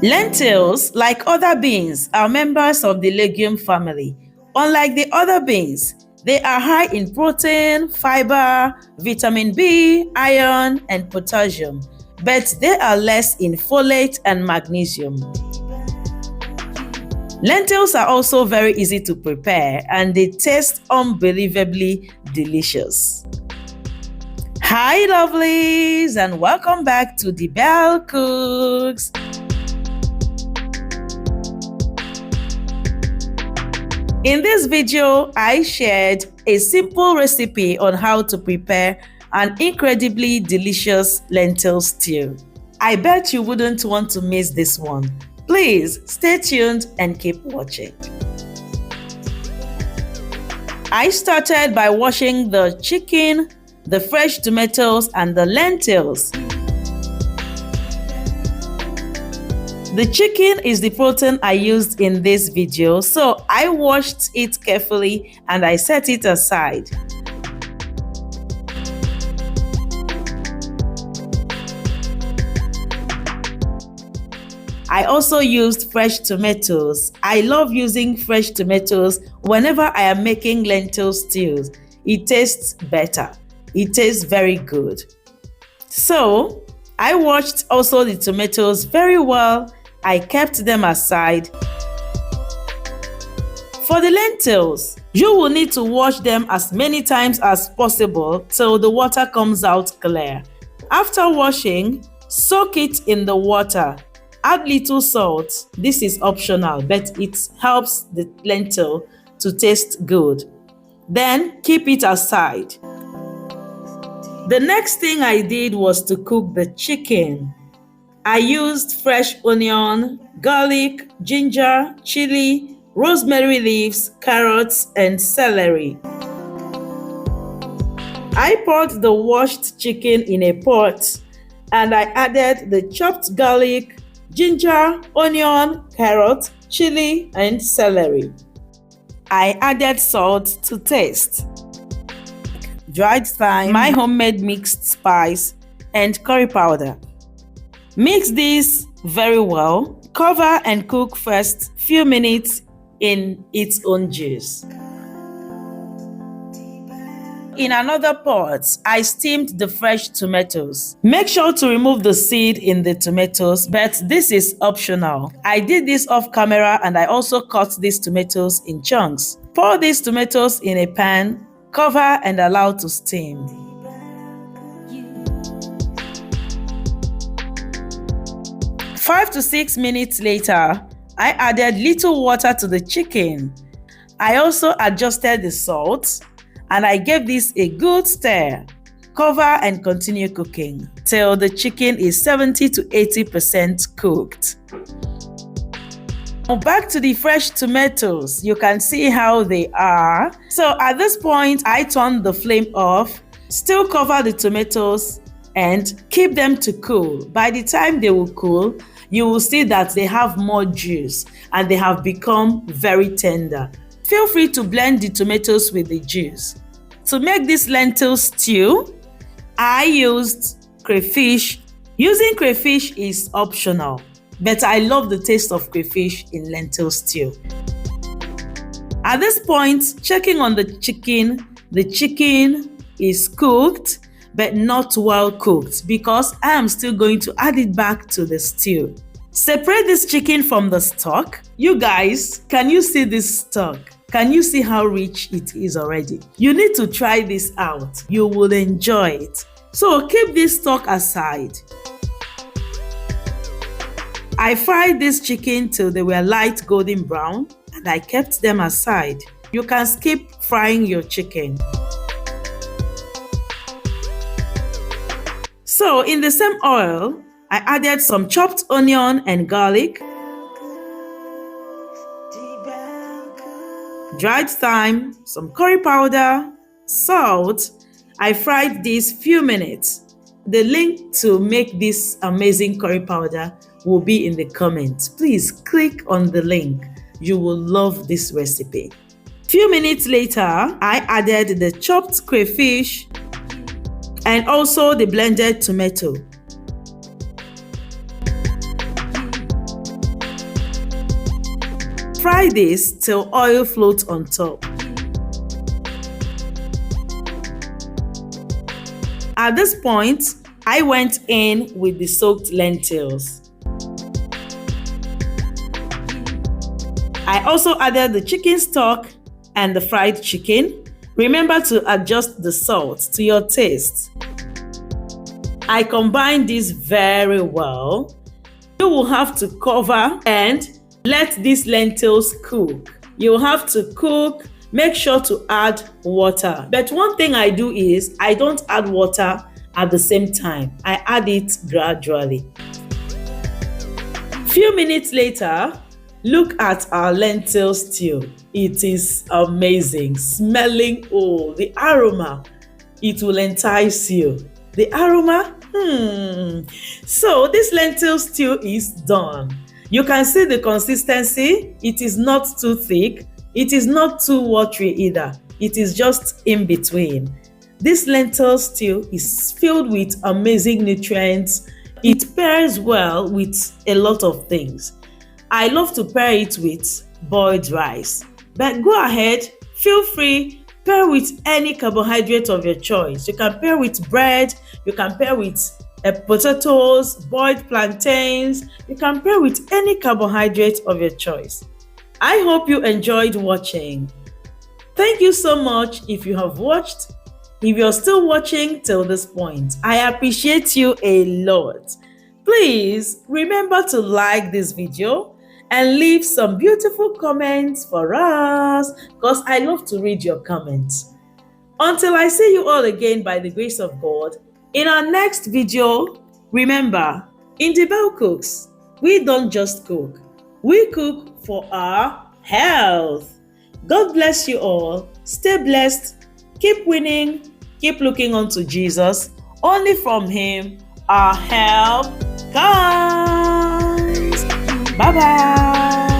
Lentils, like other beans, are members of the legume family. Unlike the other beans, they are high in protein, fiber, vitamin B, iron, and potassium, but they are less in folate and magnesium. Lentils are also very easy to prepare and they taste unbelievably delicious. Hi lovelies, and welcome back to The Belle Cooks. In this video, I shared a simple recipe on how to prepare an incredibly delicious lentil stew. I bet you wouldn't want to miss this one. Please stay tuned and keep watching. I started by washing the chicken, the fresh tomatoes, and the lentils. The chicken is the protein I used in this video, so I washed it carefully and I set it aside. I also used fresh tomatoes. I love using fresh tomatoes whenever I am making lentil stews. It tastes better. It tastes very good. So, I washed also the tomatoes very well. I kept them aside. For the lentils, you will need to wash them as many times as possible till the water comes out clear. After washing, soak it in the water. Add little salt. This is optional, but it helps the lentil to taste good. Then keep it aside. The next thing I did was to cook the chicken. I used fresh onion, garlic, ginger, chili, rosemary leaves, carrots, and celery. I poured the washed chicken in a pot and I added the chopped garlic, ginger, onion, carrot, chili, and celery. I added salt to taste, dried thyme, my homemade mixed spice, and curry powder. Mix this very well. Cover and cook first few minutes in its own juice. In another pot, I steamed the fresh tomatoes. Make sure to remove the seed in the tomatoes, but this is optional. I did this off camera and I also cut these tomatoes in chunks. Pour these tomatoes in a pan, cover and allow to steam. Five to 6 minutes later, I added little water to the chicken. I also adjusted the salt and I gave this a good stir. Cover and continue cooking till the chicken is 70 to 80% cooked. Now back to the fresh tomatoes. You can see how they are. So at this point, I turned the flame off, still cover the tomatoes and keep them to cool. By the time they will cool, you will see that they have more juice and they have become very tender. Feel free to blend the tomatoes with the juice. To make this lentil stew, I used crayfish. Using crayfish is optional, but I love the taste of crayfish in lentil stew. At this point, checking on the chicken is cooked, but not well cooked because I am still going to add it back to the stew. Separate this chicken from the stock. You guys, can you see this stock? Can you see how rich it is already? You need to try this out. You will enjoy it. So keep this stock aside. I fried this chicken till they were light golden brown and I kept them aside. You can skip frying your chicken. So in the same oil, I added some chopped onion and garlic, dried thyme, some curry powder, salt. I fried this few minutes. The link to make this amazing curry powder will be in the comments. Please click on the link. You will love this recipe. Few minutes later, I added the chopped crayfish and also the blended tomato. Fry this till oil floats on top. At this point, I went in with the soaked lentils. I also added the chicken stock and the fried chicken. Remember to adjust the salt to your taste. I combined this very well. You will have to cover and let these lentils cook. You'll have to cook. Make sure to add water. But one thing I do is I don't add water at the same time. I add it gradually. Few minutes later, look at our lentil stew. It is amazing. Smelling, the aroma. It will entice you. The aroma? So this lentil stew is done. You can see the consistency. It is not too thick. It is not too watery either. It is just in between. This lentil stew is filled with amazing nutrients. It pairs well with a lot of things. I love to pair it with boiled rice. But go ahead, feel free, pair with any carbohydrate of your choice. You can pair with bread, you can pair with potatoes, boiled plantains. You can pair with any carbohydrate of your choice. I hope you enjoyed watching. Thank you so much if you have watched. If you're still watching till this point, I appreciate you a lot. Please remember to like this video and leave some beautiful comments for us because I love to read your comments. Until I see you all again by the grace of God, in our next video, remember, in the Bell Cooks, we don't just cook, we cook for our health. God bless you all. Stay blessed. Keep winning. Keep looking unto Jesus. Only from Him our help comes. Bye-bye.